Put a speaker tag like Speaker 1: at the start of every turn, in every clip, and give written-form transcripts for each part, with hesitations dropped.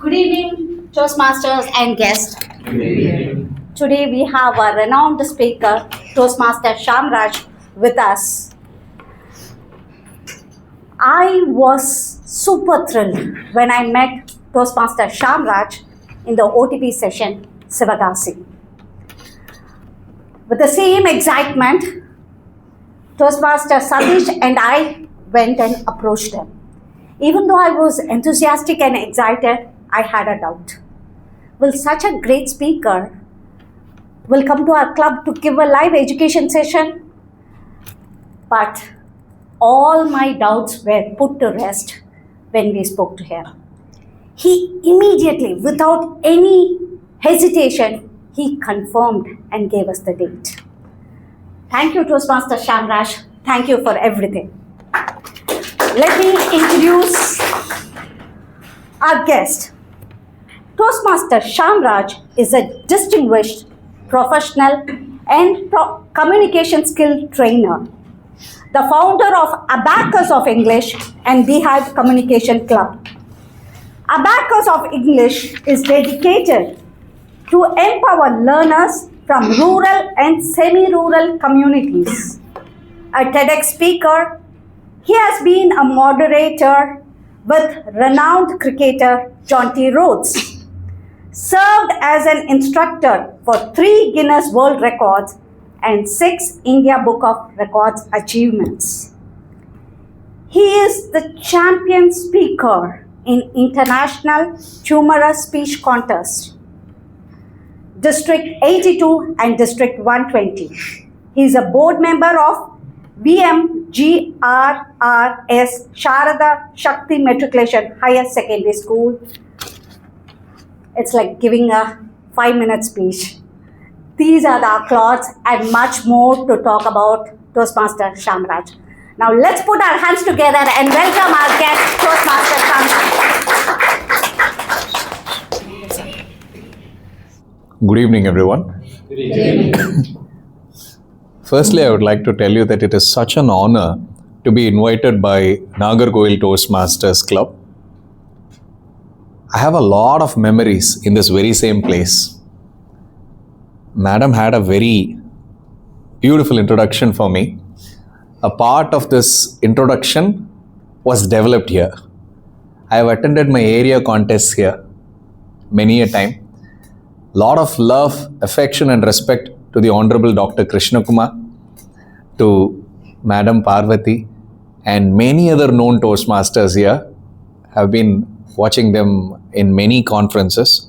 Speaker 1: Good evening, Toastmasters and guests.
Speaker 2: Good evening.
Speaker 1: Today we have a renowned speaker, Toastmaster Shyamraj, with us. I was super thrilled when I met Toastmaster Shyamraj in the OTP session, Sivagasi. With the same excitement, Toastmaster Satish and I went and approached him. Even though I was enthusiastic and excited, I had a doubt. Will such a great speaker will come to our club to give a live education session? But all my doubts were put to rest when we spoke to him. He immediately, without any hesitation, he confirmed and gave us the date. Thank you, Toastmaster Shyamraj. Thank you for everything. Let me introduce our guest. Toastmaster Shyamraj is a distinguished professional and communication skill trainer, the founder of Abacus of English and Beehive Communication Club. Abacus of English is dedicated to empower learners from rural and semi-rural communities. A TEDx speaker, he has been a moderator with renowned cricketer John T. Rhodes, served as an instructor for 3 Guinness World Records and 6 India Book of Records achievements. He is the champion speaker in International Humorous Speech Contest, District 82 and District 120. He is a board member of VMGRRS Sharada Shakti Matriculation Higher Secondary School. It's like giving a 5-minute speech. These are the applause and much more to talk about Toastmaster Shyamraj. Now let's put our hands together and welcome our guest, Toastmaster Shyamraj.
Speaker 2: Good evening, everyone.
Speaker 3: Good evening.
Speaker 2: Firstly, I would like to tell you that it is such an honor to be invited by Nagercoil Toastmasters Club. I have a lot of memories in this very same place. Madam had a very beautiful introduction for me. A part of this introduction was developed here. I have attended my area contests here many a time. Lot of love, affection and respect to the Honorable Dr. Krishna Kumar, to Madam Parvati and many other known Toastmasters here. Have been watching them in many conferences.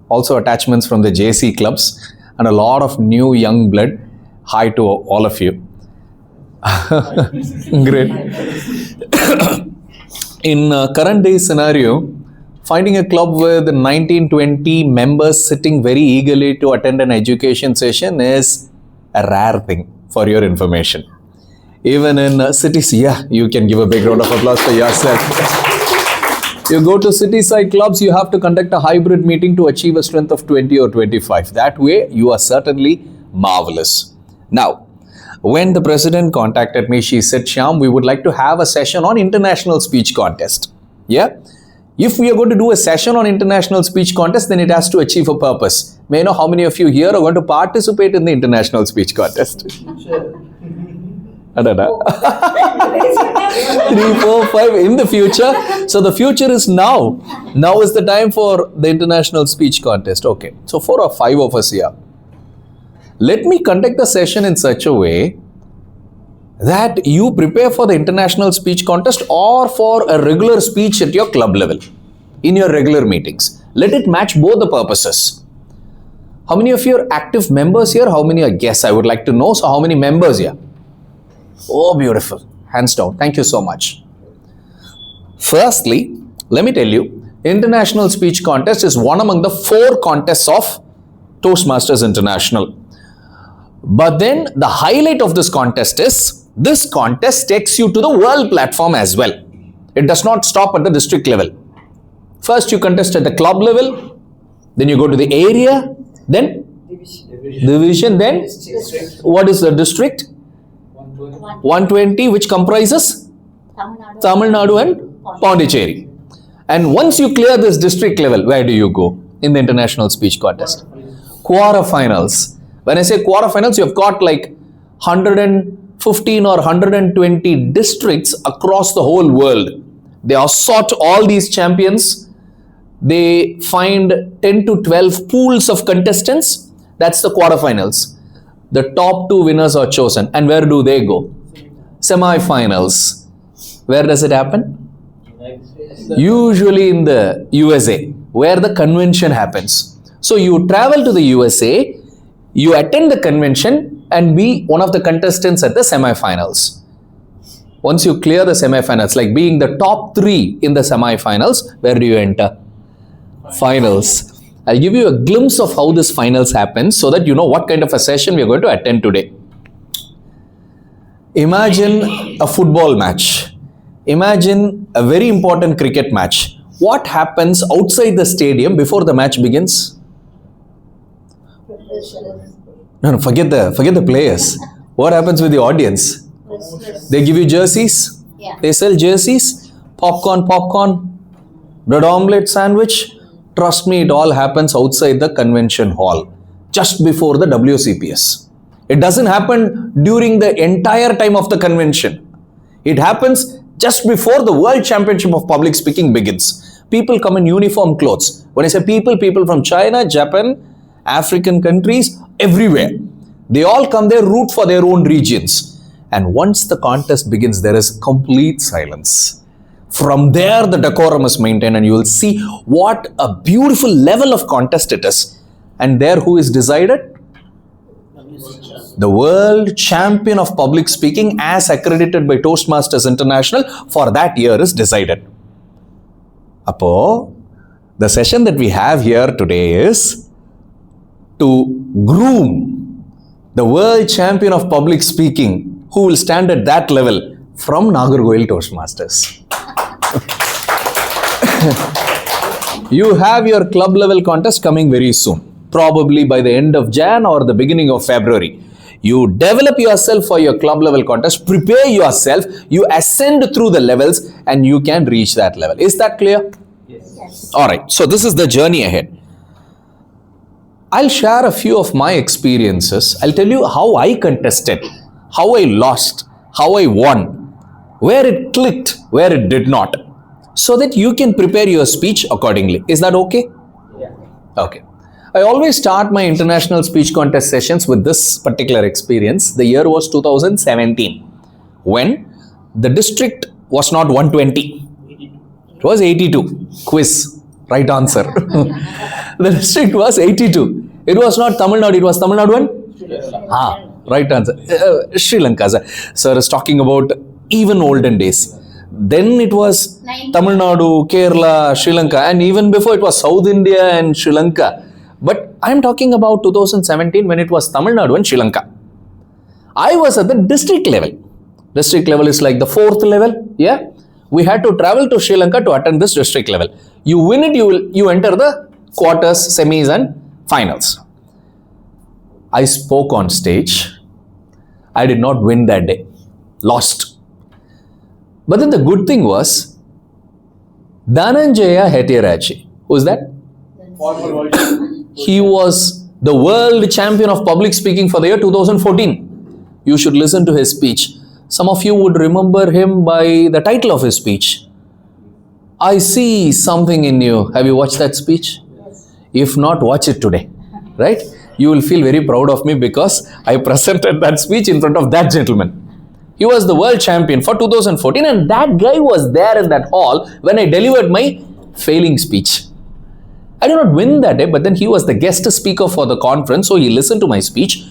Speaker 2: Also attachments from the JC clubs and a lot of new young blood. Hi to all of you. Great. In current day scenario, finding a club with 19-20 members sitting very eagerly to attend an education session is a rare thing, for your information. Even in cities, you can give a big round of applause for yourself. You go to city-side clubs, you have to conduct a hybrid meeting to achieve a strength of 20 or 25. That way, you are certainly marvelous. Now, when the president contacted me, she said, Shyam, we would like to have a session on international speech contest. Yeah? If we are going to do a session on international speech contest, then it has to achieve a purpose. May I know how many of you here are going to participate in the international speech contest? 3, 4, 5 in the future. So the future is now. Now is the time for the international speech contest. Okay. So 4 or 5 of us here. Let me conduct the session in such a way that you prepare for the international speech contest or for a regular speech at your club level, in your regular meetings. Let it match both the purposes. How many of you are active members here? How many are guests? I would like to know. So how many members here? Oh, beautiful. Hands down. Thank you so much. Firstly, let me tell you, International Speech Contest is one among the 4 contests of Toastmasters International. But then the highlight of this contest is, this contest takes you to the world platform as well. It does not stop at the district level. First you contest at the club level, then you go to the area, then division, then what is the district? 120, which comprises Tamil Nadu and Pondicherry. And once you clear this district level, where do you go in the international speech contest? Quarterfinals. When I say quarterfinals, you've got like 115 or 120 districts across the whole world. They assort all these champions. They find 10 to 12 pools of contestants. That's the quarterfinals. The top 2 winners are chosen. And where do they go? Semi-finals. Where does it happen? Usually in the USA, where the convention happens. So you travel to the USA, you attend the convention and be one of the contestants at the semi-finals. Once you clear the semi-finals, like being the top 3 in the semi-finals, where do you enter? Finals. I'll give you a glimpse of how this finals happens so that you know what kind of a session we are going to attend today. Imagine a football match. Imagine a very important cricket match. What happens outside the stadium before the match begins? No, forget the players. What happens with the audience? They give you jerseys.
Speaker 1: Yeah.
Speaker 2: They sell jerseys. Popcorn, bread omelette sandwich. Trust me, it all happens outside the convention hall, just before the WCPS. It doesn't happen during the entire time of the convention. It happens just before the World Championship of Public Speaking begins. People come in uniform clothes. When I say people from China, Japan, African countries, everywhere. They all come there, root for their own regions. And once the contest begins, there is complete silence. From there, the decorum is maintained and you will see what a beautiful level of contest it is. And there who is decided? The world champion of public speaking as accredited by Toastmasters International for that year is decided. Apo, the session that we have here today is to groom the world champion of public speaking who will stand at that level from Nagercoil Toastmasters. You have your club level contest coming very soon, probably by the end of Jan or the beginning of February. You develop yourself for your club level contest, prepare yourself, you ascend through the levels and you can reach that level. Is that clear?
Speaker 1: Yes.
Speaker 2: Alright, so this is the journey ahead. I'll share a few of my experiences. I'll tell you how I contested, how I lost, how I won, where it clicked, where it did not, so that you can prepare your speech accordingly. Is that okay?
Speaker 1: Yeah.
Speaker 2: Okay. I always start my international speech contest sessions with this particular experience. The year was 2017, when the district was not 120. It was 82. Quiz. Right answer. The district was 82. It was not Tamil Nadu. It was Tamil Nadu and? Right answer. Sri Lanka. Sir is talking about even olden days. Then it was Tamil Nadu, Kerala, Sri Lanka, and even before it was South India and Sri Lanka. But I'm talking about 2017 when it was Tamil Nadu and Sri Lanka. I was at the district level. District level is like the 4th level. Yeah. We had to travel to Sri Lanka to attend this district level. You win it, you enter the quarters, semis and finals. I spoke on stage. I did not win that day. Lost. But then the good thing was, Dhananjaya Hetirachi. Who's that? He was the world champion of public speaking for the year 2014. You should listen to his speech. Some of you would remember him by the title of his speech. I see something in you. Have you watched that speech? Yes. If not, watch it today. Right? You will feel very proud of me because I presented that speech in front of that gentleman. He was the world champion for 2014 and that guy was there in that hall when I delivered my failing speech. I did not win that day, but then he was the guest speaker for the conference, so he listened to my speech.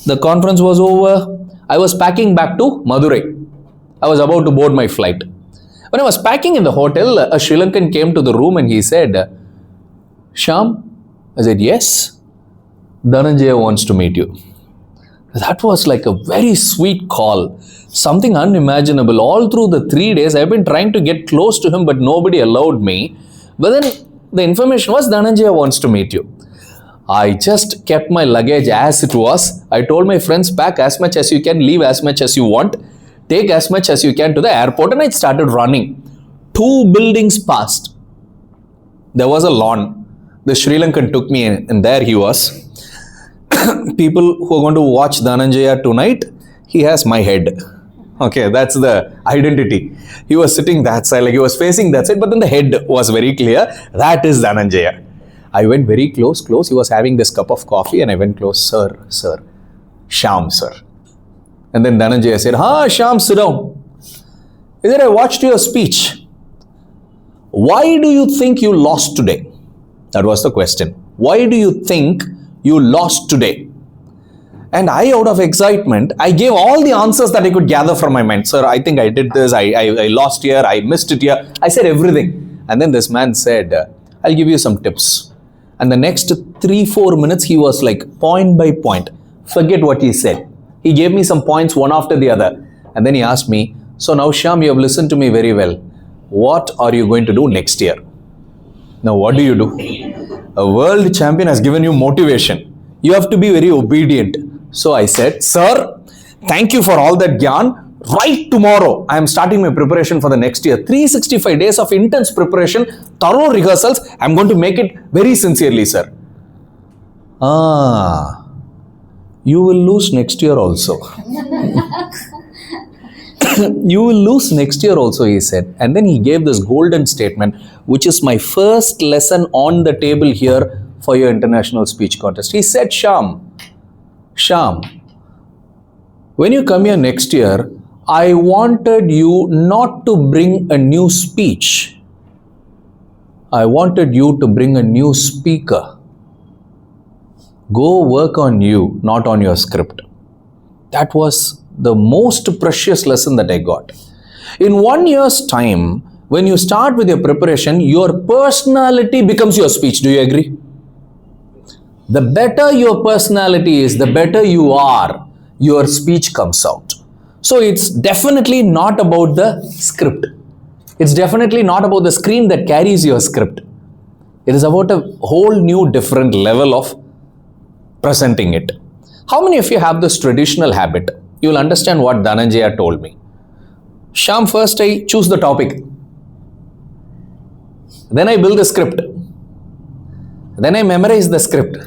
Speaker 2: The conference was over. I was packing back to Madurai. I was about to board my flight. When I was packing in the hotel, a Sri Lankan came to the room and he said, Shyam? I said, yes. Dhananjaya wants to meet you. That was like a very sweet call. Something unimaginable. All through the 3 days, I've been trying to get close to him, but nobody allowed me. But then the information was Dhananjaya wants to meet you. I just kept my luggage as it was. I told my friends, pack as much as you can, leave as much as you want, take as much as you can to the airport, and I started running. 2 buildings past, there was a lawn. The Sri Lankan took me in, and there he was. People who are going to watch Dhananjaya tonight, he has my head. Okay, that's the identity. He was sitting that side, like he was facing that side, but then the head was very clear. That is Dhananjaya. I went very close. He was having this cup of coffee, and I went close. Sir, Shyam, sir. And then Dhananjaya said, Shyam, sit down. He said, I watched your speech. Why do you think you lost today? That was the question. Why do you think you lost today? And I, out of excitement, I gave all the answers that I could gather from my mind. Sir, I think I did this, I lost here, I missed it here. I said everything. And then this man said, I'll give you some tips. And the next 3-4 minutes, he was like point by point. Forget what he said. He gave me some points one after the other. And then he asked me, so now Shyam, you have listened to me very well. What are you going to do next year? Now, what do you do? A world champion has given you motivation. You have to be very obedient. So I said, sir, thank you for all that gyan. Right tomorrow, I am starting my preparation for the next year. 365 days of intense preparation, thorough rehearsals. I am going to make it very sincerely, sir. You will lose next year also. You will lose next year also, he said. And then he gave this golden statement, which is my first lesson on the table here for your international speech contest. He said, Shyam, when you come here next year, I wanted you not to bring a new speech. I wanted you to bring a new speaker. Go work on you, not on your script. That was the most precious lesson that I got. In 1 year's time, when you start with your preparation, your personality becomes your speech. Do you agree? The better your personality is, the better you are, your speech comes out. So it's definitely not about the script. It's definitely not about the screen that carries your script. It is about a whole new different level of presenting it. How many of you have this traditional habit? You will understand what Dhananjaya told me. Shyam, first I choose the topic. Then I build the script. Then I memorize the script.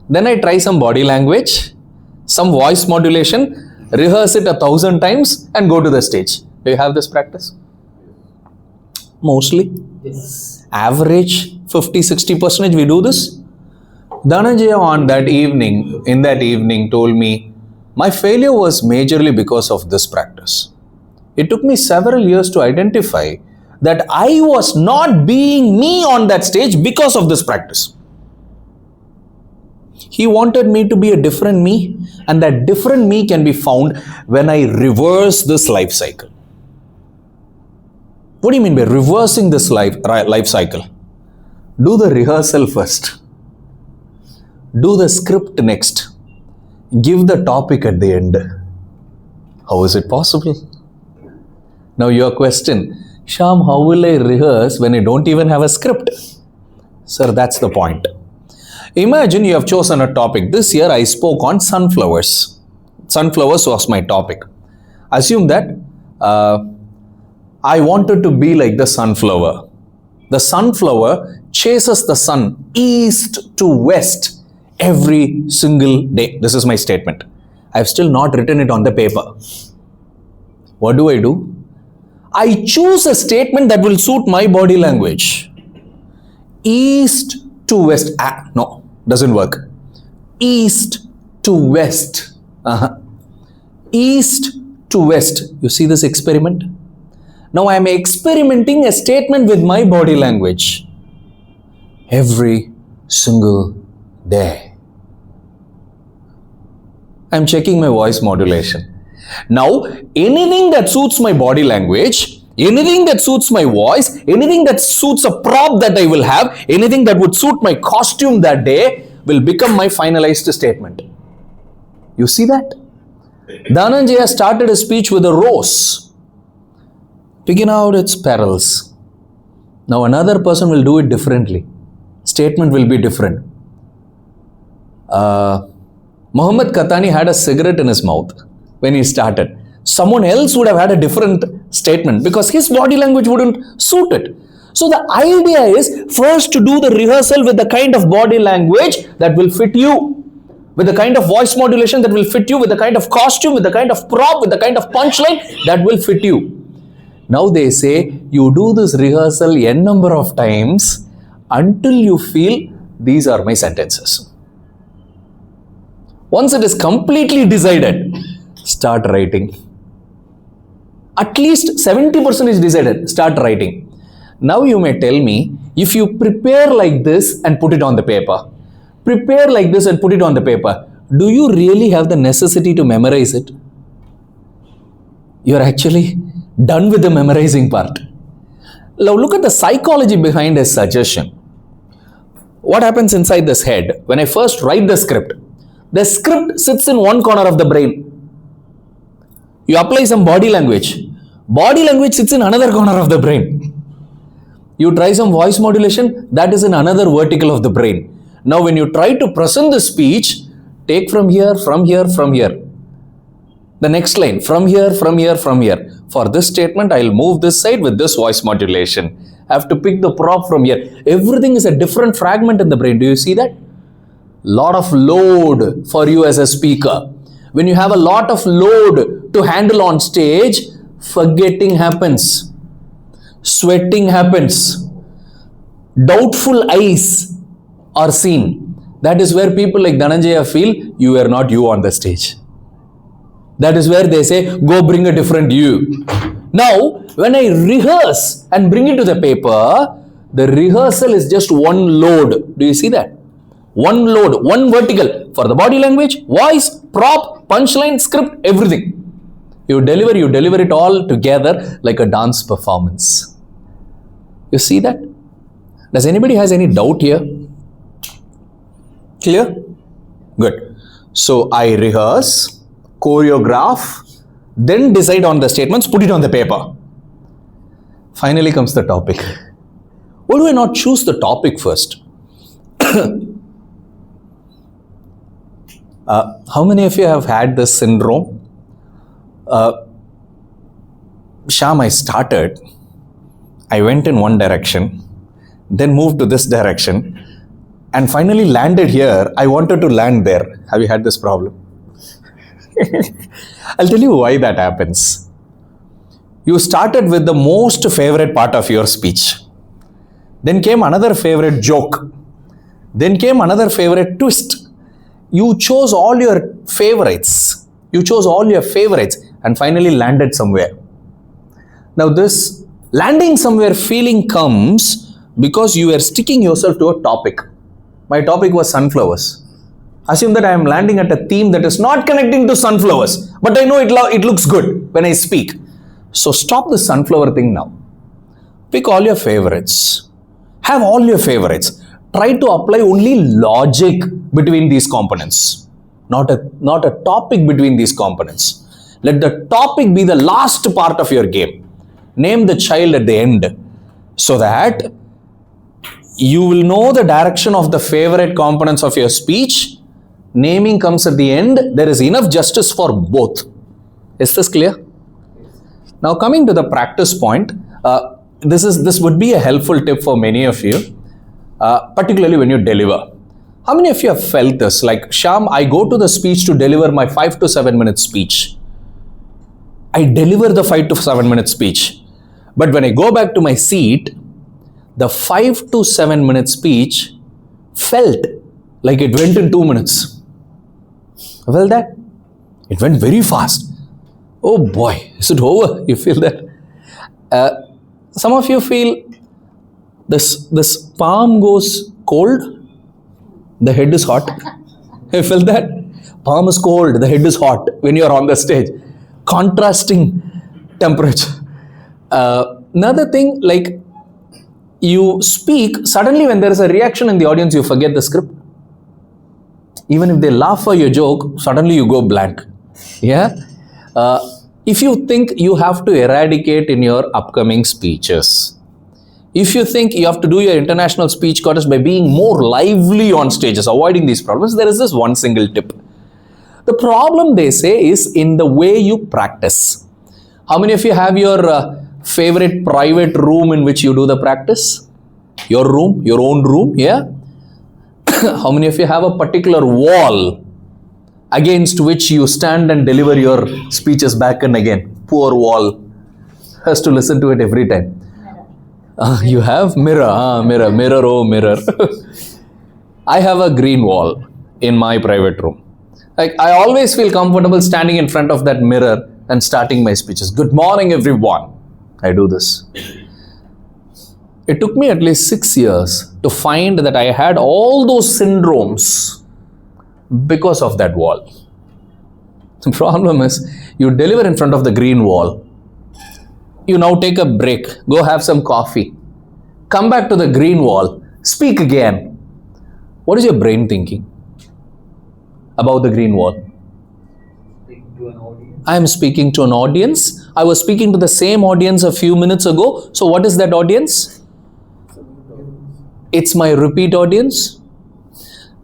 Speaker 2: Then I try some body language, some voice modulation, rehearse it 1,000 times and go to the stage. Do you have this practice? Mostly.
Speaker 3: Yes.
Speaker 2: Average 50-60% we do this. Dhananjaya in that evening told me, my failure was majorly because of this practice. It took me several years to identify that I was not being me on that stage because of this practice. He wanted me to be a different me, and that different me can be found when I reverse this life cycle. What do you mean by reversing this life cycle? Do the rehearsal first. Do the script next. Give the topic at the end. How is it possible? Now your question, Shyam, how will I rehearse when I don't even have a script? Sir, that's the point. Imagine you have chosen a topic. This year I spoke on sunflowers. Sunflowers was my topic. Assume that I wanted to be like the sunflower. The sunflower chases the sun east to west every single day. This is my statement. I have still not written it on the paper. What do? I choose a statement that will suit my body language. East to west. No, doesn't work. East to west. East to west. You see this experiment? Now I am experimenting a statement with my body language every single day. I am checking my voice modulation. Now, anything that suits my body language, anything that suits my voice, anything that suits a prop that I will have, anything that would suit my costume that day will become my finalized statement. You see that? Dhananjaya started his speech with a rose, picking out its petals. Now another person will do it differently. Statement will be different. Muhammad Katani had a cigarette in his mouth when he started. Someone else would have had a different statement because his body language wouldn't suit it. So the idea is first to do the rehearsal with the kind of body language that will fit you, with the kind of voice modulation that will fit you, with the kind of costume, with the kind of prop, with the kind of punchline that will fit you. Now they say you do this rehearsal n number of times until you feel these are my sentences. Once it is completely decided, start writing. At least 70% is decided, start writing. Now you may tell me, if you prepare like this and put it on the paper, prepare like this and put it on the paper, do you really have the necessity to memorize it? You are actually done with the memorizing part. Now look at the psychology behind his suggestion. What happens inside this head when I first write the script? The script sits in one corner of the brain. You apply some body language. Body language sits in another corner of the brain. You try some voice modulation, that is in another vertical of the brain. Now when you try to present the speech, take from here, from here, from here. The next line, from here, from here, from here. For this statement, I'll move this side with this voice modulation. I have to pick the prop from here. Everything is a different fragment in the brain. Do you see that? Lot of load for you as a speaker. When you have a lot of load to handle on stage, forgetting happens. Sweating happens. Doubtful eyes are seen. That is where people like Dhananjaya feel you are not you on the stage. That is where they say, go bring a different you. Now, when I rehearse and bring it to the paper, the rehearsal is just one load. Do you see that? One load, one vertical for the body language, voice, prop, punchline, script, everything. You deliver it all together like a dance performance. You see that? Does anybody has any doubt here? Clear? Good. So I rehearse, choreograph, then decide on the statements, put it on the paper. Finally comes the topic. Why do I not choose the topic first? How many of you have had this syndrome? Shyam, I went in one direction, then moved to this direction, and finally landed here. I wanted to land there. Have you had this problem? I'll tell you why that happens. You started with the most favorite part of your speech. Then came another favorite joke. Then came another favorite twist. You chose all your favorites. And finally landed somewhere. Now this landing somewhere feeling comes because you are sticking yourself to a topic. My topic was sunflowers. Assume that I am landing at a theme that is not connecting to sunflowers, but I know it looks good when I speak. So stop the sunflower thing now. Pick all your favorites. Have all your favorites. Try to apply only logic between these components, not a topic between these components. Let the topic be the last part of your game. Name the child at the end so that you will know the direction of the favorite components of your speech. Naming comes at the end. There is enough justice for both. Is this clear? Now coming to the practice point, this would be a helpful tip for many of you, particularly when you deliver. How many of you have felt this? Like, Shyam, I go to the speech to deliver my 5 to 7 minute speech. I deliver the 5 to 7 minute speech. But when I go back to my seat, the 5 to 7 minute speech felt like it went in 2 minutes. Well, that it went very fast. Oh boy, is it over? You feel that? Some of you feel this palm goes cold, the head is hot. You feel that? Palm is cold, the head is hot when you are on the stage. Contrasting temperature. Another thing, like you speak, suddenly when there is a reaction in the audience, you forget the script. Even if they laugh for your joke, suddenly you go blank. Yeah? If you think you have to eradicate in your upcoming speeches, if you think you have to do your international speech contest by being more lively on stages, avoiding these problems, there is this one single tip. The problem, they say, is in the way you practice. How many of you have your favorite private room in which you do the practice? Your room, your own room, yeah? How many of you have a particular wall against which you stand and deliver your speeches back and again? Poor wall. Has to listen to it every time. You have mirror, mirror, oh mirror. I have a green wall in my private room. Like, I always feel comfortable standing in front of that mirror and starting my speeches. Good morning, everyone. I do this. It took me at least 6 years to find that I had all those syndromes because of that wall. The problem is, you deliver in front of the green wall. You now take a break, go have some coffee, come back to the green wall, speak again. What is your brain thinking about the green wall? I am speaking to an audience. I was speaking to the same audience a few minutes ago. So what is that audience? It's my repeat audience.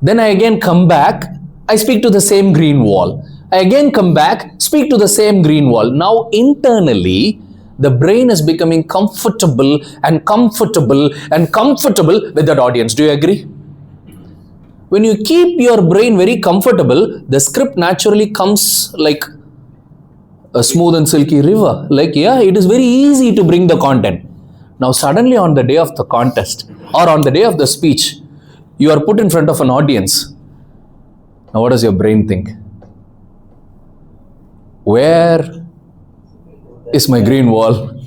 Speaker 2: Then I again come back. I speak to the same green wall. I again come back, speak to the same green wall. Now internally, the brain is becoming comfortable and comfortable and comfortable with that audience. Do you agree? When you keep your brain very comfortable, the script naturally comes like a smooth and silky river. Like, yeah, it is very easy to bring the content. Now suddenly on the day of the contest or on the day of the speech, you are put in front of an audience. Now what does your brain think? Where is my green wall?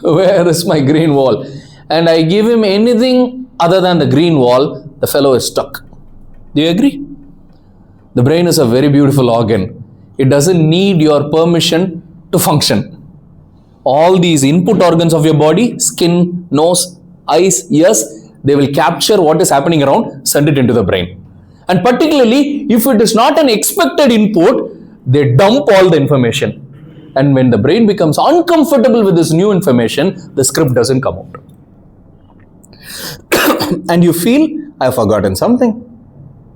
Speaker 2: Where is my green wall? And I give him anything other than the green wall, the fellow is stuck. Do you agree? The brain is a very beautiful organ. It doesn't need your permission to function. All these input organs of your body, skin, nose, eyes, ears, they will capture what is happening around, send it into the brain. And particularly, if it is not an expected input, they dump all the information. And when the brain becomes uncomfortable with this new information, the script doesn't come out. And you feel, I have forgotten something.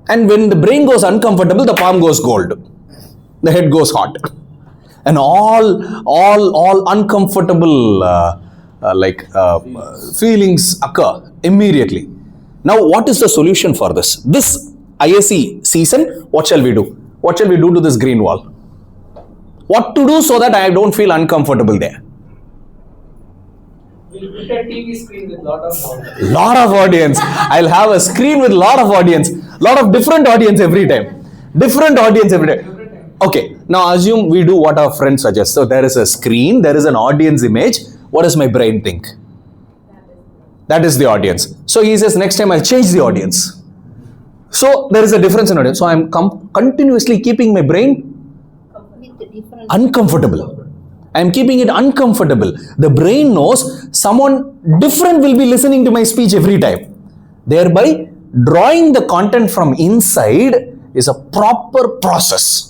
Speaker 2: And when the brain goes uncomfortable, the palm goes cold. The head goes hot. And all uncomfortable feelings occur immediately. Now, what is the solution for this? This ISE season, what shall we do? What shall we do to this green wall? What to do so that I don't feel uncomfortable there?
Speaker 3: We'll put a TV screen with lot of audience.
Speaker 2: Lot of audience. I'll have a screen with lot of audience. Lot of different audience every time. Different audience every time. Okay, now assume we do what our friend suggests. So there is a screen, there is an audience image. What does my brain think? That is the audience. So he says, next time I'll change the audience. So there is a difference in audience. So I'm continuously keeping my brain uncomfortable. I'm keeping it uncomfortable. The brain knows someone different will be listening to my speech every time. Thereby, drawing the content from inside is a proper process.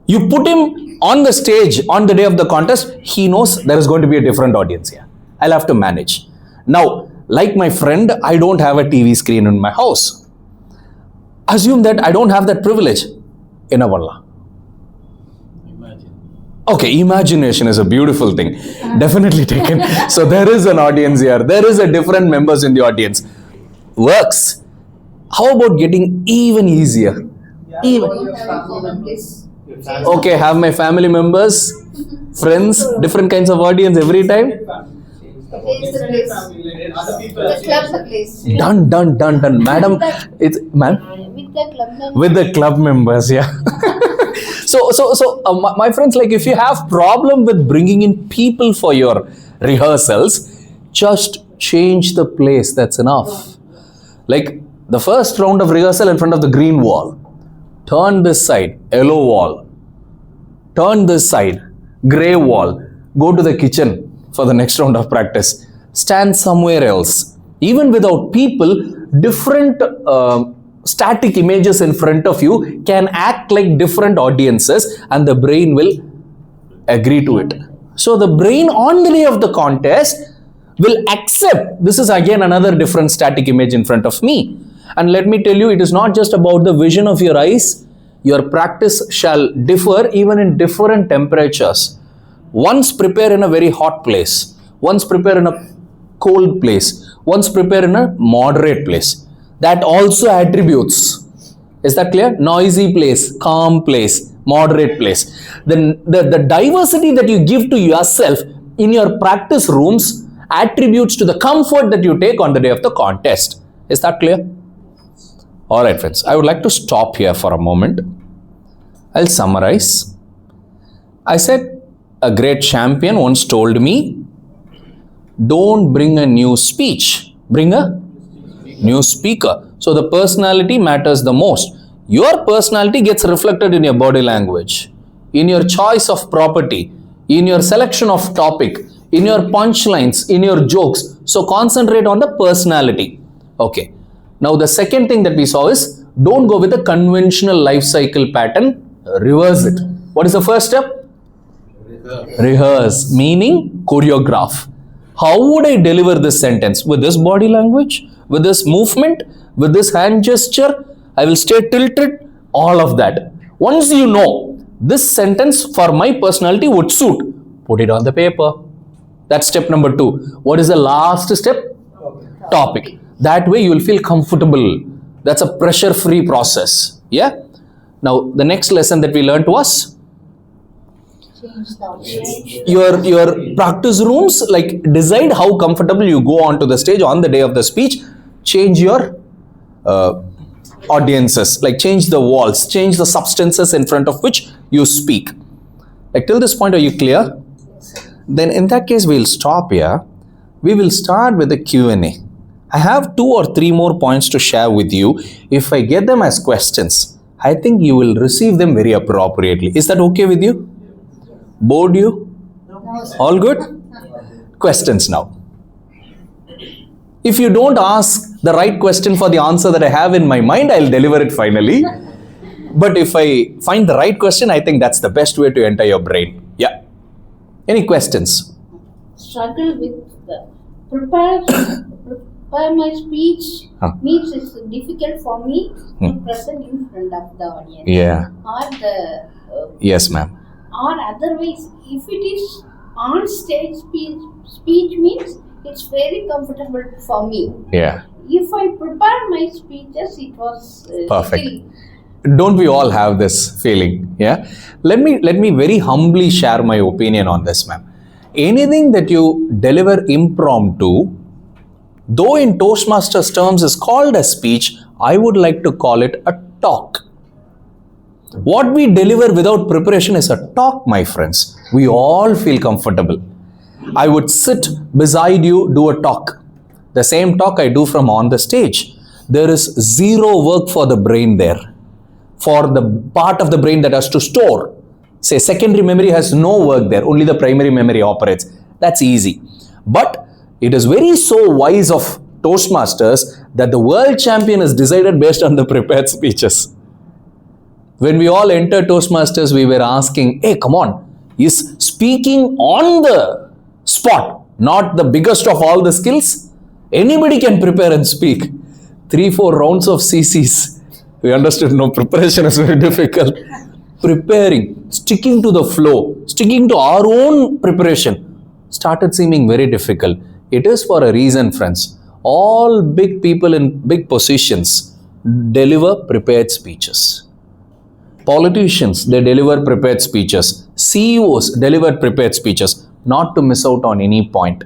Speaker 2: You put him on the stage on the day of the contest, he knows there is going to be a different audience here. I'll have to manage. Now, like my friend, I don't have a TV screen in my house. Assume that I don't have that privilege. Inavalla. Okay, imagination is a beautiful thing. Definitely taken. So there is an audience here. There is a different members in the audience. Works. How about getting even easier? Okay, have my family members, friends, different kinds of audience every time. Done. Madam, it's with the club members, yeah. So, my friends, like if you have problem with bringing in people for your rehearsals, just change the place. That's enough. Like the first round of rehearsal in front of the green wall. Turn this side, yellow wall. Turn this side, grey wall. Go to the kitchen for the next round of practice. Stand somewhere else. Even without people, different static images in front of you can act like different audiences and the brain will agree to it. So the brain on the day of the contest will accept this is again another different static image in front of me. And let me tell you, it is not just about the vision of your eyes. Your practice shall differ even in different temperatures. Once prepare in a very hot place, once prepare in a cold place, once prepare in a moderate place. That also attributes. Is that clear? Noisy place, calm place, moderate place. The diversity that you give to yourself in your practice rooms attributes to the comfort that you take on the day of the contest. Is that clear? All right, friends. I would like to stop here for a moment. I'll summarize. I said a great champion once told me, don't bring a new speech, bring a new speaker. So the personality matters the most. Your personality gets reflected in your body language, in your choice of property, in your selection of topic, in your punchlines, in your jokes. So concentrate on the personality. Okay. Now the second thing that we saw is, don't go with a conventional life cycle pattern, reverse it. What is the first step? Rehearse, meaning choreograph. How would I deliver this sentence? With this body language? With this movement? With this hand gesture? I will stay tilted? All of that. Once you know, this sentence for my personality would suit, put it on the paper. That's step number 2. What is the last step? Topic. That way you will feel comfortable. That's a pressure-free process. Yeah? Now, the next lesson that we learned was, your practice rooms, like decide how comfortable you go onto the stage on the day of the speech. Change your audiences, like change the walls, change the substances in front of which you speak. Like till this point, are you clear? Then in that case, we'll stop here. We will start with the Q&A. I have 2 or 3 more points to share with you. If I get them as questions, I think you will receive them very appropriately. Is that okay with you? Bored you? All good? Questions now. If you don't ask the right question for the answer that I have in my mind, I'll deliver it finally. But if I find the right question, I think that's the best way to enter your brain. Yeah. Any questions?
Speaker 4: Struggle with the prepare my speech means it's difficult for me to present in front of the audience.
Speaker 2: Yeah.
Speaker 4: Or the
Speaker 2: yes, ma'am.
Speaker 4: Or otherwise, if it is on stage speech means it's very comfortable for me.
Speaker 2: Yeah.
Speaker 4: If I prepare my speeches, it was
Speaker 2: perfect.
Speaker 4: still.
Speaker 2: Don't we all have this feeling? Yeah. Let me very humbly share my opinion on this, ma'am. Anything that you deliver impromptu, though in Toastmasters terms is called a speech, I would like to call it a talk. What we deliver without preparation is a talk, my friends. We all feel comfortable. I would sit beside you, do a talk. The same talk I do from on the stage. There is zero work for the brain there. For the part of the brain that has to store. Say secondary memory has no work there, only the primary memory operates. That's easy. But it is very so wise of Toastmasters that the world champion is decided based on the prepared speeches. When we all entered Toastmasters, we were asking, hey, come on, is speaking on the spot not the biggest of all the skills? Anybody can prepare and speak. 3-4 rounds of CCs. We understood no, preparation is very difficult. Preparing, sticking to the flow, sticking to our own preparation started seeming very difficult. It is for a reason, friends. All big people in big positions deliver prepared speeches. Politicians, they deliver prepared speeches. CEOs deliver prepared speeches, not to miss out on any point.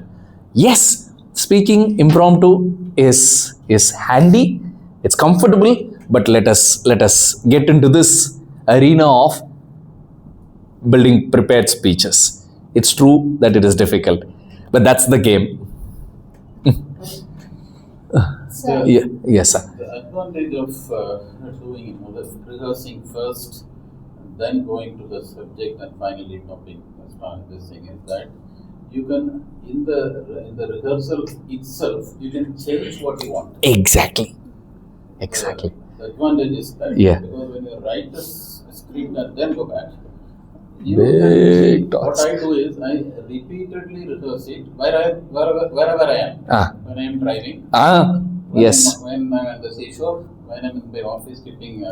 Speaker 2: Yes, speaking impromptu is handy, it's comfortable, but let us get into this arena of building prepared speeches. It's true that it is difficult, but that's the game. Yes, sir.
Speaker 5: The advantage of doing rehearsing first, and then going to the subject and finally topic as far as this thing is that you can in the rehearsal itself you can change what you want.
Speaker 2: Exactly.
Speaker 5: The advantage is that because when you write the script and then go back, what I do is I repeatedly rehearse it wherever I am. When I am driving.
Speaker 2: Yes.
Speaker 5: When I'm at the seashore, when I'm in my office keeping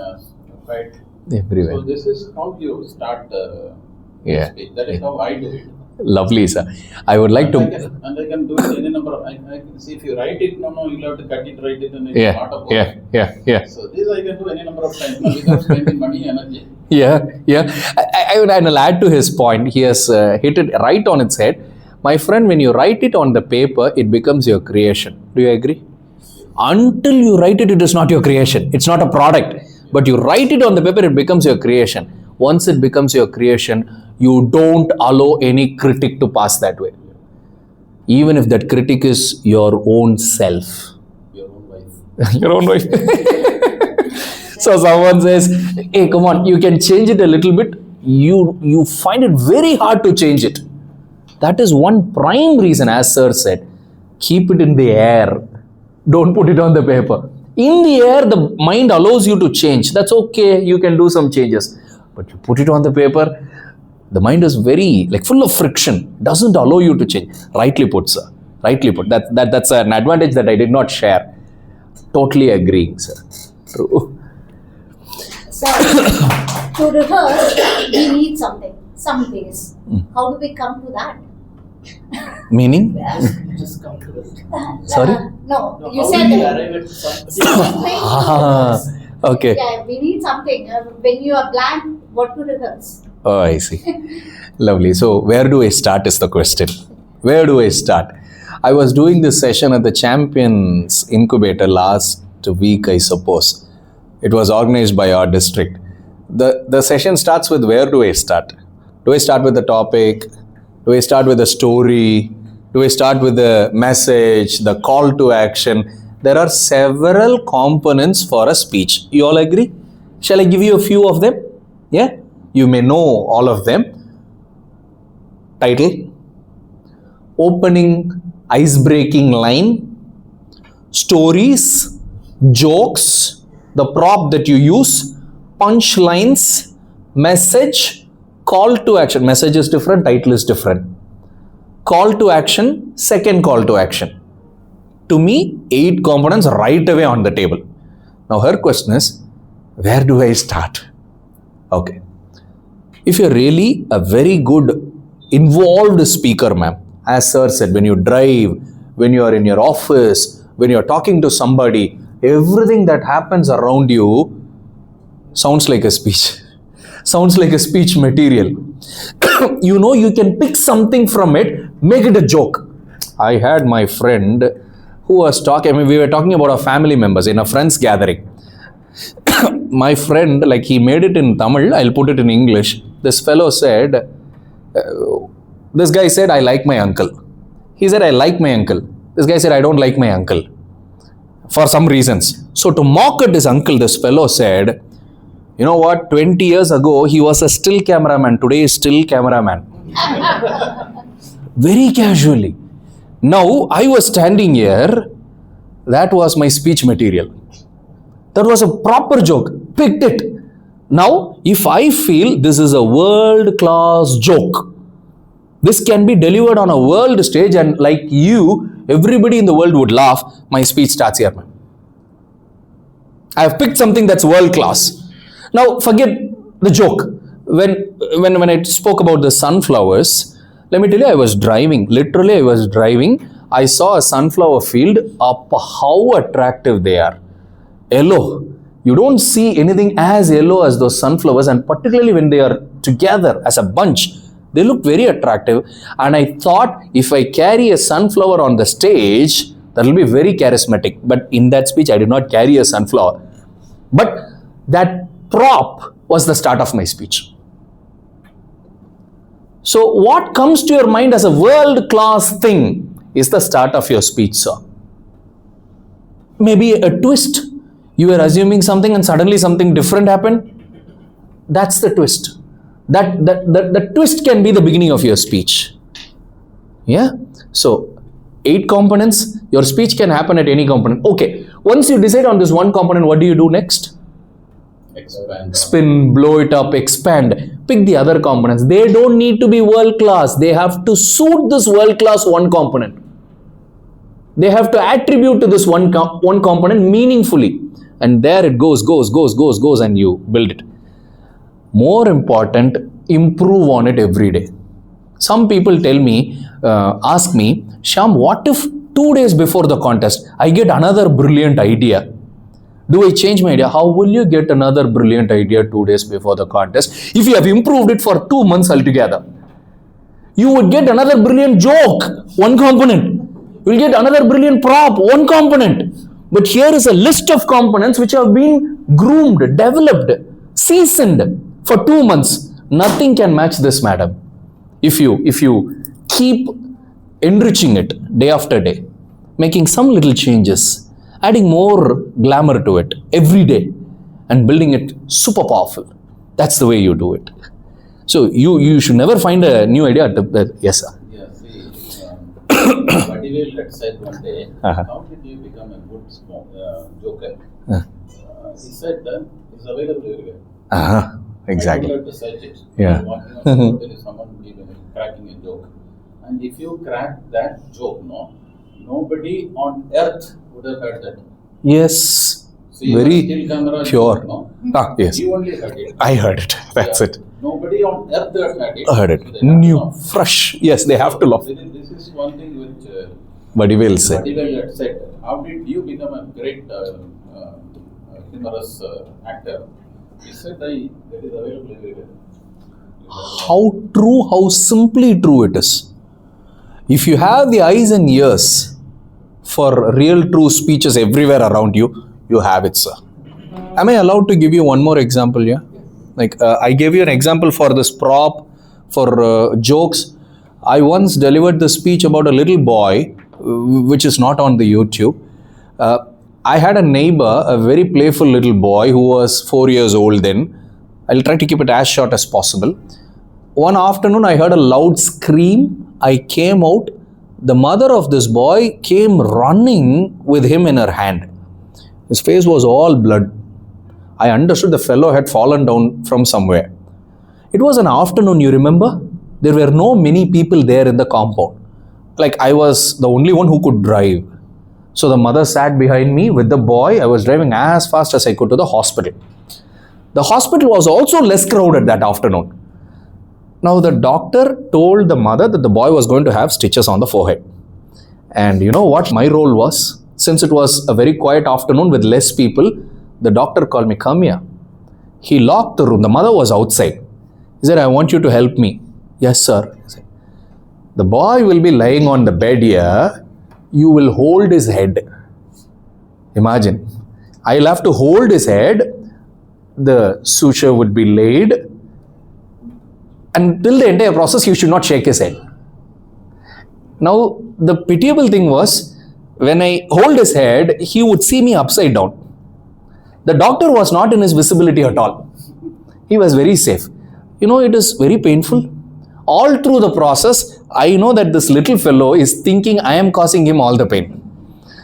Speaker 5: quiet.
Speaker 2: Everywhere.
Speaker 5: So this is how you start the speech. That is how I do it.
Speaker 2: Lovely, sir. I would like
Speaker 5: And
Speaker 2: to.
Speaker 5: I can do it any number of. I can see if you write it, no, you'll have to cut it, write it, and it's
Speaker 2: Yeah,
Speaker 5: not a
Speaker 2: yeah.
Speaker 5: So this I can do any number of times without spending money, energy.
Speaker 2: Yeah. I'll add to his point. He has hit it right on its head. My friend, when you write it on the paper, it becomes your creation. Do you agree? Until you write it, it is not your creation. It's not a product. But you write it on the paper, it becomes your creation. Once it becomes your creation, you don't allow any critic to pass that way. Even if that critic is your own self.
Speaker 5: Your own wife.
Speaker 2: Your own wife. So someone says, hey, come on, you can change it a little bit. You find it very hard to change it. That is one prime reason, as sir said, keep it in the air. Don't put it on the paper. In the air, the mind allows you to change. That's okay. You can do some changes. But you put it on the paper, the mind is very full of friction. Doesn't allow you to change. Rightly put, sir. Rightly put. That's an advantage that I did not share. Totally agreeing, sir. True.
Speaker 1: So, to rehearse, we need something, some base. How do we come to that?
Speaker 2: Meaning?
Speaker 3: Just come to it.
Speaker 2: Sorry?
Speaker 1: No,
Speaker 3: No,
Speaker 1: you
Speaker 3: how
Speaker 1: said
Speaker 3: do we
Speaker 1: that.
Speaker 3: arrive at something?
Speaker 2: Okay.
Speaker 1: Yeah, we need something. When you are blank, what to rehearse?
Speaker 2: Oh, I see. Lovely. So, where do I start is the question. Where do I start? I was doing this session at the Champions Incubator last week, I suppose. It was organized by our district. The session starts with where do I start? Do I start with the topic? Do I start with a story? Do I start with the message, the call to action? There are several components for a speech. You all agree? Shall I give you a few of them? Yeah? You may know all of them. Title, opening, ice-breaking line, stories, jokes, the prop that you use, punchlines, message, call to action. Message is different, title is different. Call to action, second call to action. To me, 8 components right away on the table. Now her question is, where do I start? Okay. If you're really a very good involved speaker, ma'am, as sir said, when you drive, when you are in your office, when you're talking to somebody, everything that happens around you sounds like a speech. Sounds like a speech material. You can pick something from it, make it a joke. I had my friend who was talking, we were talking about our family members in a friend's gathering. My friend, he made it in Tamil, I'll put it in English. This fellow said, this guy said, I like my uncle. He said, I like my uncle. This guy said, I don't like my uncle. For some reasons. So to mock at his uncle, this fellow said, you know what, 20 years ago, he was a still cameraman. Today is still cameraman. Very casually. Now, I was standing here. That was my speech material. That was a proper joke. Picked it. Now, if I feel this is a world-class joke, this can be delivered on a world stage and like you, everybody in the world would laugh, my speech starts here, man. I have picked something that's world-class. Now, forget the joke. When I spoke about the sunflowers, let me tell you, I was driving. Literally, I was driving. I saw a sunflower field. How attractive they are. Yellow. You don't see anything as yellow as those sunflowers, and particularly when they are together as a bunch, they look very attractive. And I thought, if I carry a sunflower on the stage, that will be very charismatic. But in that speech, I did not carry a sunflower. But that prop was the start of my speech. So what comes to your mind as a world-class thing is the start of your speech, sir. Maybe a twist. You were assuming something and suddenly something different happened. That's the twist. The twist can be the beginning of your speech. Yeah? So 8 components. Your speech can happen at any component. Okay. Once you decide on this one component, what do you do next?
Speaker 5: Expand.
Speaker 2: Spin, blow it up, expand. Pick the other components. They don't need to be world class. They have to suit this world class one component. They have to attribute to this one component meaningfully. And there it goes, and you build it. More important, improve on it every day. Some people ask me, Shyam, what if 2 days before the contest, I get another brilliant idea? Do I change my idea? How will you get another brilliant idea 2 days before the contest if you have improved it for 2 months altogether? You would get another brilliant joke, one component. You will get another brilliant prop, one component. But here is a list of components which have been groomed, developed, seasoned for 2 months. Nothing can match this, madam. If you keep enriching it day after day, making some little changes, adding more glamour to it every day, and building it super powerful. That's the way you do it. So you should never find a new idea. Yes, sir.
Speaker 5: Yeah, see, Vadivel had said one day, how did you become a good joker? He said that it's available everywhere.
Speaker 2: Exactly.
Speaker 5: I don't have to search it.
Speaker 2: Yeah.
Speaker 5: Walking on the road, there is someone cracking a joke. And if you crack that joke, nobody on earth would have heard that.
Speaker 2: Yes.
Speaker 5: See,
Speaker 2: very
Speaker 5: still camera
Speaker 2: pure.
Speaker 5: Joke, no?
Speaker 2: Yes.
Speaker 5: You only heard it.
Speaker 2: I heard it. That's it.
Speaker 5: Nobody on earth had heard it.
Speaker 2: Heard it.
Speaker 5: So they have to
Speaker 2: New,
Speaker 5: laugh.
Speaker 2: fresh. Yes, they have to laugh.
Speaker 5: This is one thing which
Speaker 2: Vadivel said.
Speaker 5: Vadivel had said. How did you become a great humorous actor? He said that is available everywhere.
Speaker 2: How true, how simply true it is. If you have the eyes and ears for real true speeches everywhere around you, you have it, sir. Am I allowed to give you one more example here? Like I gave you an example for this prop, for jokes. I once delivered the speech about a little boy, which is not on the YouTube. I had a neighbor, a very playful little boy who was 4 years old then. I'll try to keep it as short as possible. One afternoon, I heard a loud scream. I came out. The mother of this boy came running with him in her hand. His face was all blood. I understood the fellow had fallen down from somewhere. It was an afternoon, you remember? There were no many people there in the compound. Like I was the only one who could drive. So the mother sat behind me with the boy. I was driving as fast as I could to the hospital. The hospital was also less crowded that afternoon. Now the doctor told the mother that the boy was going to have stitches on the forehead. And you know what my role was? Since it was a very quiet afternoon with less people, the doctor called me, come here. He locked the room. The mother was outside. He said, I want you to help me. Yes, sir. The boy will be lying on the bed here. You will hold his head. Imagine. I'll have to hold his head. The suture would be laid. And till the entire process, you should not shake his head. Now, the pitiable thing was, when I hold his head, he would see me upside down. The doctor was not in his visibility at all. He was very safe. You know, it is very painful. All through the process, I know that this little fellow is thinking I am causing him all the pain.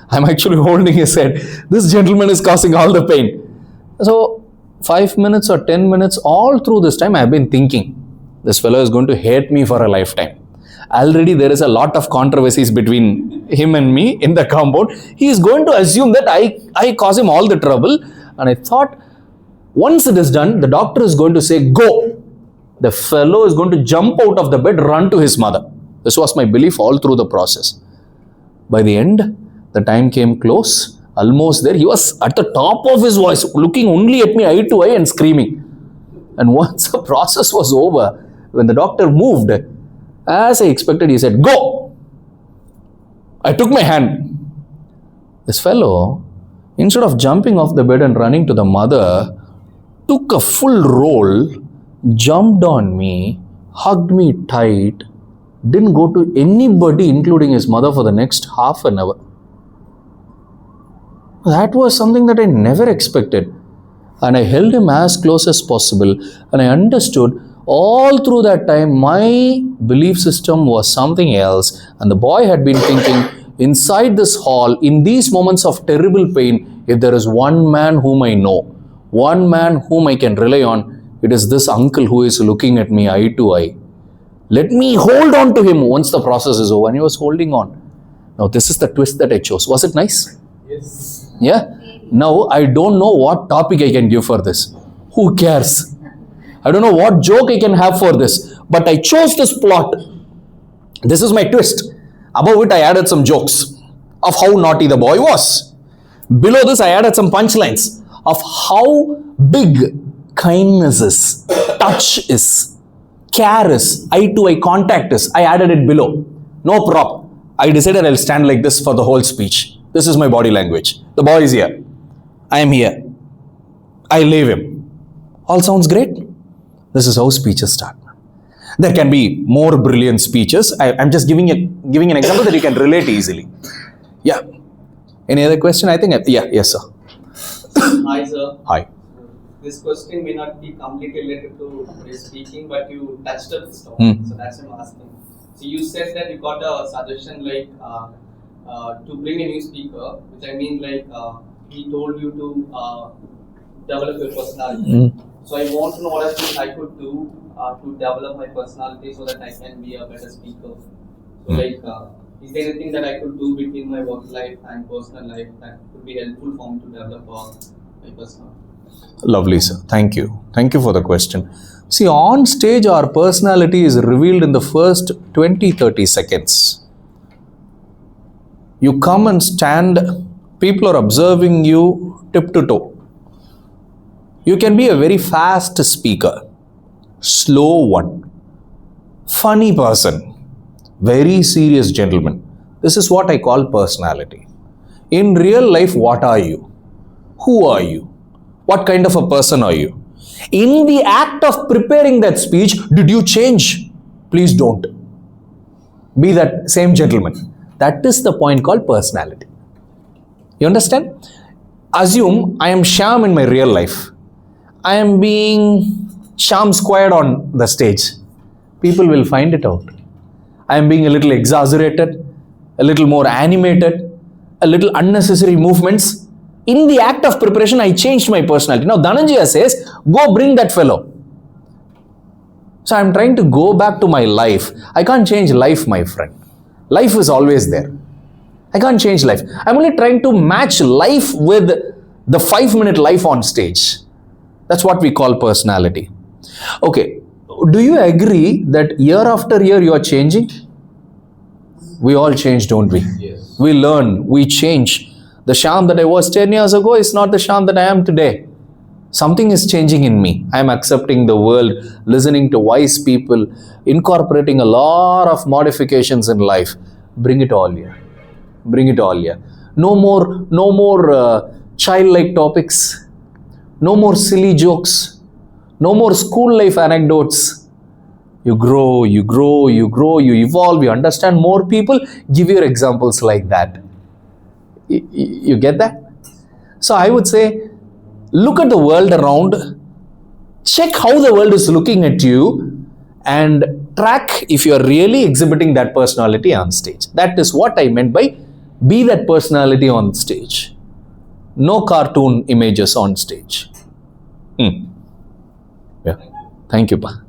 Speaker 2: I'm actually holding his head. This gentleman is causing all the pain. So, 5 minutes or 10 minutes, all through this time, I have been thinking, this fellow is going to hate me for a lifetime. Already there is a lot of controversies between him and me in the compound. He is going to assume that I cause him all the trouble. And I thought, once it is done, the doctor is going to say, go. The fellow is going to jump out of the bed, run to his mother. This was my belief all through the process. By the end, the time came close, almost there. He was at the top of his voice, looking only at me eye to eye and screaming. And once the process was over, when the doctor moved, as I expected, he said, go. I took my hand. This fellow, instead of jumping off the bed and running to the mother, took a full roll, jumped on me, hugged me tight, didn't go to anybody, including his mother, for the next half an hour. That was something that I never expected. And I held him as close as possible. And I understood all through that time, my belief system was something else. And the boy had been thinking, inside this hall, in these moments of terrible pain, if there is one man whom I know, one man whom I can rely on, it is this uncle who is looking at me eye to eye. Let me hold on to him once the process is over. And he was holding on. Now, this is the twist that I chose. Was it nice?
Speaker 3: Yes.
Speaker 2: Yeah? Now, I don't know what topic I can give for this. Who cares? I don't know what joke I can have for this. But I chose this plot. This is my twist. Above it, I added some jokes of how naughty the boy was. Below this, I added some punchlines of how big kindness is, touch is, care is, eye-to-eye contact is. I added it below. No prop. I decided I'll stand like this for the whole speech. This is my body language. The boy is here. I am here. I leave him. All sounds great. This is how speeches start. There can be more brilliant speeches. I'm just giving an example that you can relate easily. Yeah. Any other question? I think, yes, sir.
Speaker 3: Hi, sir.
Speaker 2: Hi.
Speaker 3: This question may not be completely related to today's speaking, but you touched up this topic, so that's why I'm asking. So you said that you got a suggestion like to bring a new speaker, which I mean like he told you to develop your personality. So I want to know what I could do to develop my personality so that I can be a better speaker. So like, is there anything that I could do between my work life and personal life that could be helpful for me to develop my personality?
Speaker 2: Lovely, sir. Thank you. Thank you for the question. See, on stage, our personality is revealed in the first 20-30 seconds. You come and stand, people are observing you tip to toe. You can be a very fast speaker, slow one, funny person, very serious gentleman. This is what I call personality. In real life, what are you? Who are you? What kind of a person are you? In the act of preparing that speech, did you change? Please don't. Be that same gentleman. That is the point called personality. You understand? Assume I am Shyam in my real life. I am being Shyam squared on the stage. People will find it out. I am being a little exaggerated, a little more animated, a little unnecessary movements. In the act of preparation, I changed my personality. Now, Dhananjaya says, go bring that fellow. So, I'm trying to go back to my life. I can't change life, my friend. Life is always there. I can't change life. I'm only trying to match life with the 5-minute life on stage. That's what we call personality. Okay. Do you agree that year after year you are changing? We all change, don't we?
Speaker 5: Yes.
Speaker 2: We learn, we change. The Shyam that I was 10 years ago is not the Shyam that I am today. Something is changing in me. I am accepting the world, listening to wise people, incorporating a lot of modifications in life. Bring it all here. Bring it all here. No more childlike topics. No more silly jokes. No more school life anecdotes. You grow, you grow, you grow, you evolve, you understand more people. Give your examples like that. You get that? So I would say, look at the world around, check how the world is looking at you, and track if you are really exhibiting that personality on stage. That is what I meant by be that personality on stage. No cartoon images on stage. Yeah. Thank you, Pa.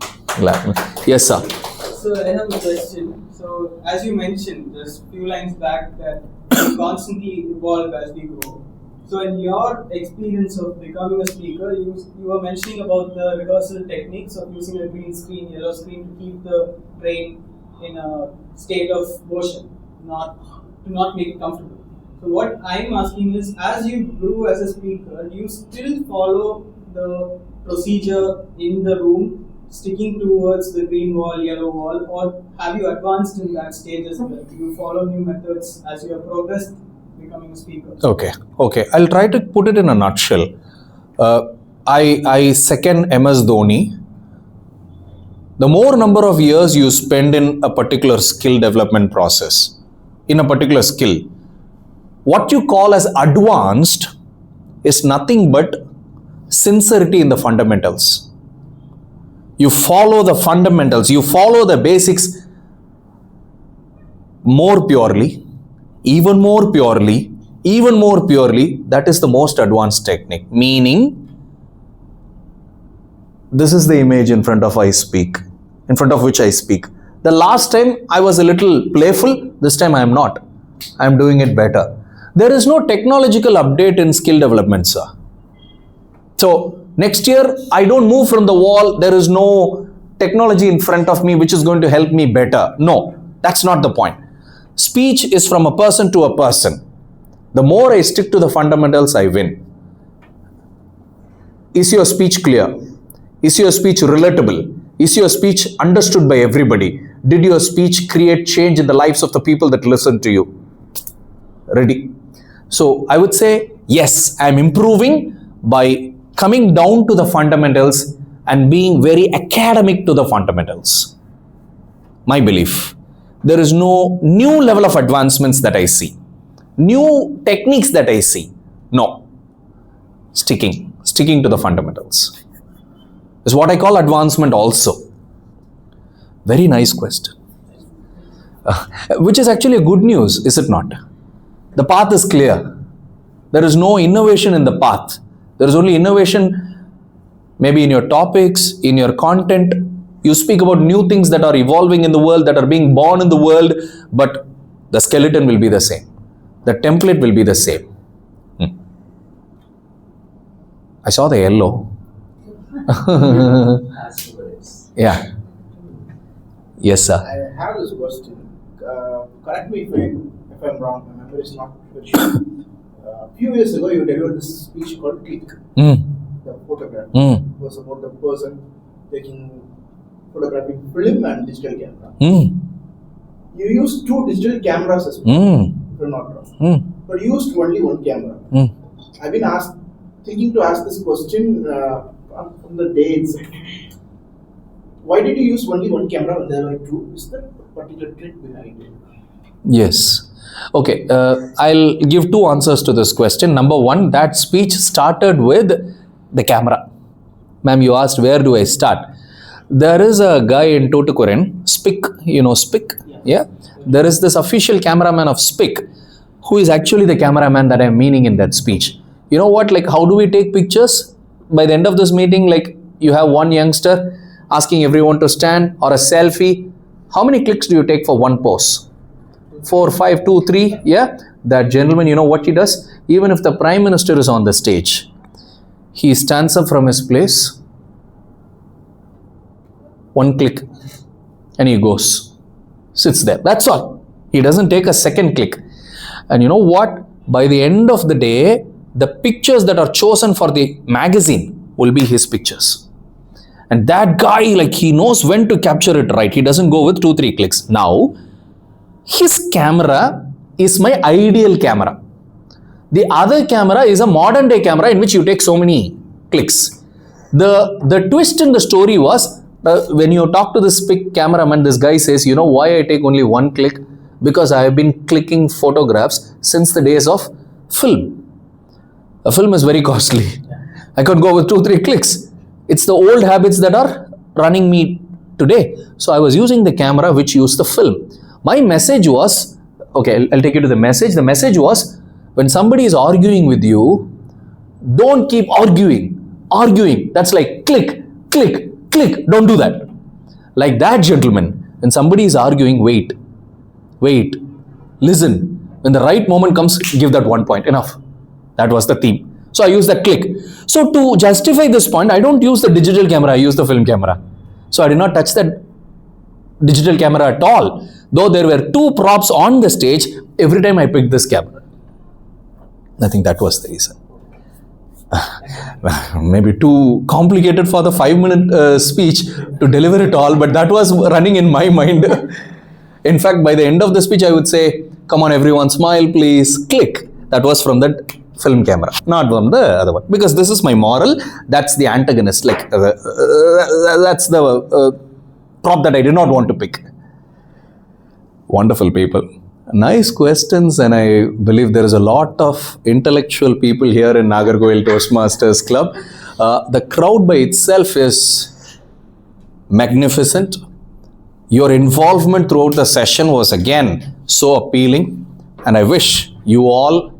Speaker 2: Yes, sir.
Speaker 6: So I have a question. So as you mentioned just few lines back that we constantly evolve as we grow. So in your experience of becoming a speaker, you were mentioning about the rehearsal techniques of using a green screen, yellow screen to keep the brain in a state of motion, to not make it comfortable. So what I'm asking is, as you grew as a speaker, do you still follow the procedure in the room, sticking towards the green wall, yellow wall, or have you advanced in that stage as well? Do you follow new methods as you have progressed becoming a speaker?
Speaker 2: Okay. I'll try to put it in a nutshell. I second MS Dhoni. The more number of years you spend in a particular skill development process, in a particular skill, what you call as advanced is nothing but sincerity in the fundamentals. You follow the fundamentals, you follow the basics more purely, even more purely. That is the most advanced technique. Meaning, this is the image in front of which I speak. The last time I was a little playful, this time I am not. I am doing it better. There is no technological update in skill development, sir. So, next year, I don't move from the wall. There is no technology in front of me which is going to help me better. No. That's not the point. Speech is from a person to a person. The more I stick to the fundamentals, I win. Is your speech clear? Is your speech relatable? Is your speech understood by everybody? Did your speech create change in the lives of the people that listen to you? Ready? So I would say, yes, I'm improving by coming down to the fundamentals and being very academic to the fundamentals. My belief. There is no new level of advancements that I see. New techniques that I see. No. Sticking to the fundamentals is what I call advancement also. Very nice question. Which is actually a good news, is it not? The path is clear. There is no innovation in the path. There is only innovation maybe in your topics, in your content. You speak about new things that are evolving in the world, that are being born in the world, but the skeleton will be the same. The template will be the same. I saw the yellow. Yeah. Yes, sir.
Speaker 7: I have this question. Correct me if I'm wrong. My memory is not very sure. A few years ago, you delivered this speech called Click. The photograph. It was about the person photographing film and digital camera. You used 2 digital cameras as well, if I'm not wrong. But you used only 1 camera. I've been thinking to ask this question from the day itself. Why did you use only 1 camera when there were 2? Is there a particular trick behind it?
Speaker 2: Yes. Okay. I'll give 2 answers to this question. Number 1, that speech started with the camera. Ma'am, you asked where do I start? There is a guy in Tuticorin, Spic, you know Spic? Yeah. There is this official cameraman of Spic who is actually the cameraman that I'm meaning in that speech. You know what, like how do we take pictures? By the end of this meeting, like you have one youngster asking everyone to stand or a selfie. How many clicks do you take for one pose? 4, 5, 2, 3, yeah? That gentleman, you know what he does? Even if the Prime Minister is on the stage, he stands up from his place, 1 click, and he goes, sits there. That's all. He doesn't take a second click. And you know what? By the end of the day, the pictures that are chosen for the magazine will be his pictures. And that guy, like he knows when to capture it right. He doesn't go with 2, 3 clicks. Now, his camera is my ideal camera. The other camera is a modern day camera in which you take so many clicks. The twist in the story was, when you talk to this cameraman, this guy says, you know why I take only 1 click? Because I have been clicking photographs since the days of film. A film is very costly. I could go with 2, 3 clicks. It's the old habits that are running me today. So I was using the camera which used the film. My message was, okay, I'll take you to the message. The message was, when somebody is arguing with you, don't keep arguing. That's like click, click, click. Don't do that. Like that gentleman, when somebody is arguing, wait, listen. When the right moment comes, give that 1 point. Enough. That was the theme. So I use that click. So to justify this point, I don't use the digital camera, I use the film camera. So I did not touch that digital camera at all. Though there were 2 props on the stage, every time I picked this camera. I think that was the reason. Maybe too complicated for the 5-minute speech to deliver it all, but that was running in my mind. In fact, by the end of the speech, I would say, come on everyone, smile please, click. That was from that film camera, not from the other one. Because this is my moral, that's the antagonist, like that's the prop that I did not want to pick. Wonderful people. Nice questions, and I believe there is a lot of intellectual people here in Nagercoil Toastmasters Club. The crowd by itself is magnificent. Your involvement throughout the session was again so appealing, and I wish you all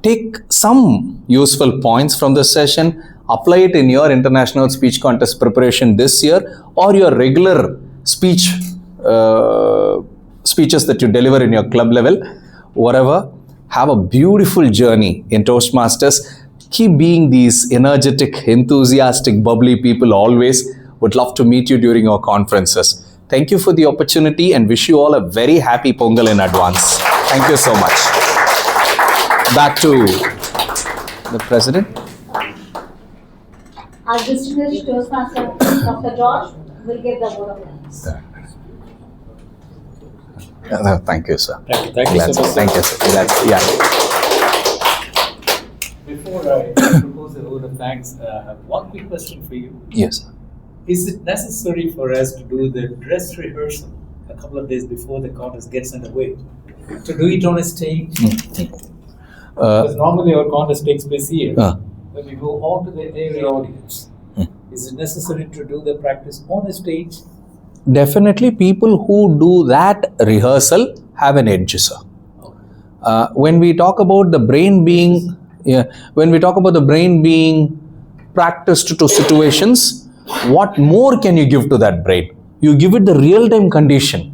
Speaker 2: take some useful points from this session, apply it in your international speech contest preparation this year or your regular speeches that you deliver in your club level, whatever. Have a beautiful journey in Toastmasters. Keep being these energetic, enthusiastic, bubbly people always. Would love to meet you during our conferences. Thank you for the opportunity and wish you all a very happy Pongal in advance. Thank you so much. Back to the President.
Speaker 1: Our distinguished Toastmaster, Dr. George, will give the word of thanks.
Speaker 2: Thank you, sir.
Speaker 8: Thank you so much.
Speaker 2: Thank you, sir. Yeah.
Speaker 8: Before I propose a vote of thanks, I have one quick question for you.
Speaker 2: Yes, sir.
Speaker 8: Is it necessary for us to do the dress rehearsal a couple of days before the contest gets underway? To do it on a stage? Because normally our contest takes place here. When we go on to the area audience, is it necessary to do the practice on a stage?
Speaker 2: Definitely, people who do that rehearsal have an edge, sir. When we talk about the brain being, practiced to situations, what more can you give to that brain? You give it the real-time condition.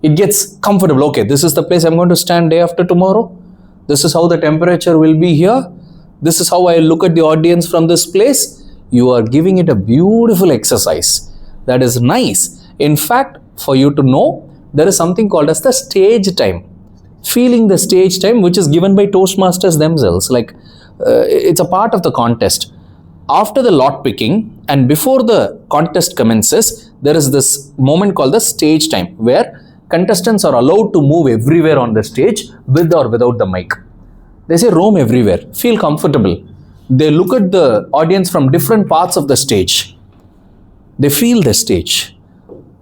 Speaker 2: It gets comfortable. Okay, this is the place I'm going to stand day after tomorrow. This is how the temperature will be here. This is how I look at the audience from this place. You are giving it a beautiful exercise. That is nice. In fact, for you to know, there is something called as the stage time. Feeling the stage time, which is given by Toastmasters themselves. Like, it's a part of the contest. After the lot picking and before the contest commences, there is this moment called the stage time, where contestants are allowed to move everywhere on the stage with or without the mic. They say roam everywhere, feel comfortable. They look at the audience from different parts of the stage. They feel the stage.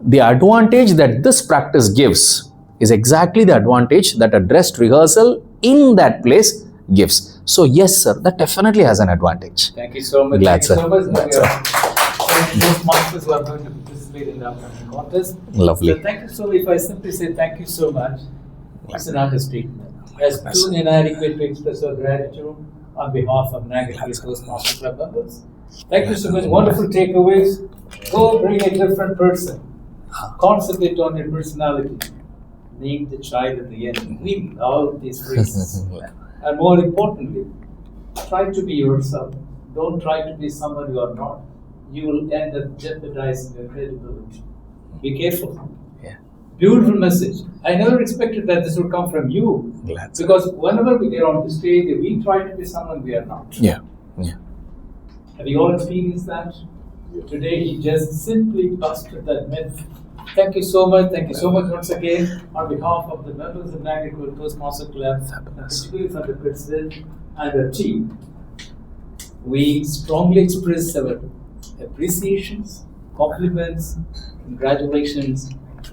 Speaker 2: The advantage that this practice gives is exactly the advantage that a dressed rehearsal in that place gives. So yes, sir, that definitely has an advantage.
Speaker 8: Thank you so much.
Speaker 2: Glad,
Speaker 8: Thank
Speaker 2: sir.
Speaker 8: you so much.
Speaker 2: Glad, sir.
Speaker 8: Those masters who are going to participate in the upcoming contest.
Speaker 2: Lovely.
Speaker 8: So thank you so much. If I simply say thank you so much, it's an understatement. As too inadequate to express our gratitude on behalf of Nagercoil Toastmasters Club members. Thank you so much. Wonderful takeaways. Go bring a different person. Concentrate on your personality. Name the child at the end. We love these phrases. And more importantly, try to be yourself. Don't try to be someone you are not. You will end up jeopardizing your credibility. Be careful.
Speaker 2: Yeah.
Speaker 8: Beautiful message. I never expected that this would come from you.
Speaker 2: Glad,
Speaker 8: Because whenever we get on the stage, we try to be someone we are not.
Speaker 2: Yeah.
Speaker 8: Have you all experienced that? Today, he just simply busted that myth. Thank you so much. Thank you so much once again on behalf of the members of Nagercoil Toastmasters Club, and particularly from the president and the team. We strongly express our appreciations, compliments, congratulations,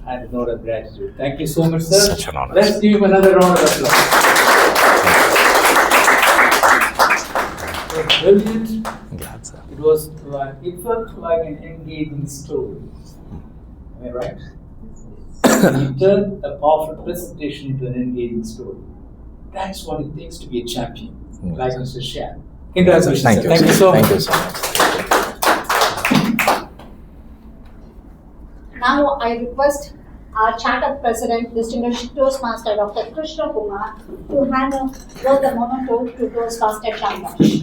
Speaker 8: and a note of gratitude. Thank you so much, sir.
Speaker 2: Such an honor.
Speaker 8: Let's give him another round of applause. It was brilliant.
Speaker 2: Glad, sir.
Speaker 8: It felt like an engaging story. Am I right? You turned a powerful presentation into an engaging story. That's what it takes to be a champion, like Mr. Shyam. Congratulations,
Speaker 2: Thank
Speaker 8: sir.
Speaker 2: you.
Speaker 8: Thank you so much.
Speaker 2: Thank you so much.
Speaker 1: Now I request our charter president, distinguished Toastmaster Dr. Krishna Kumar, to hand over the monitor to Toastmaster Shyamraj.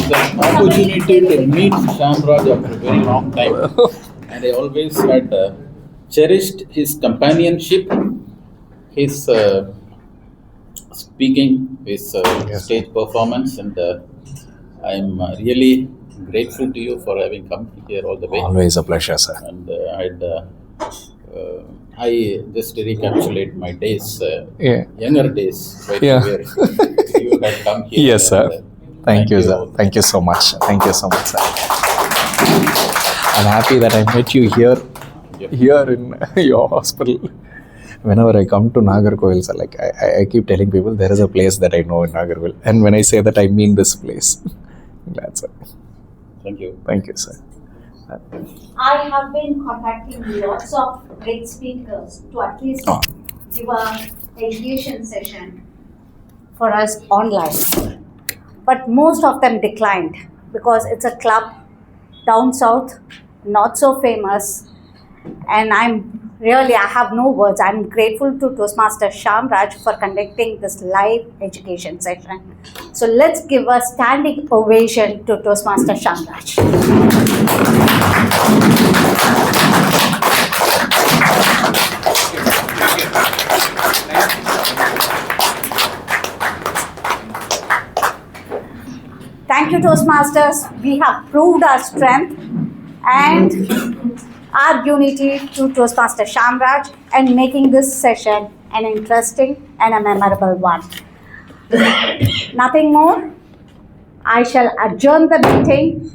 Speaker 5: The opportunity to meet Shyamraj after a very long time, and I always had cherished his companionship, his speaking, his stage performance, and I'm really grateful to you for having come here all the way.
Speaker 2: Always a pleasure, sir.
Speaker 5: And I just recapitulate my days, younger days, where you had come here.
Speaker 2: Yes, sir.
Speaker 5: And,
Speaker 2: Thank you, sir. Thank you so much. Thank you so much, sir. I'm happy that I met you here in your hospital. Whenever I come to Nagercoil, sir, like I keep telling people there is a place that I know in Nagercoil, and when I say that, I mean this place. Glad, sir.
Speaker 5: Thank you.
Speaker 2: Thank you, sir.
Speaker 1: I have been contacting lots of great speakers to at least give a education session for us online. But most of them declined because it's a club down south, not so famous, and I'm Really, I have no words. I'm grateful to Toastmaster Shyamraj for conducting this live education session. So let's give a standing ovation to Toastmaster Shyamraj. Thank you, Toastmasters. We have proved our strength and our unity to Toastmaster Shyamraj and making this session an interesting and a memorable one. Nothing more. I shall adjourn the meeting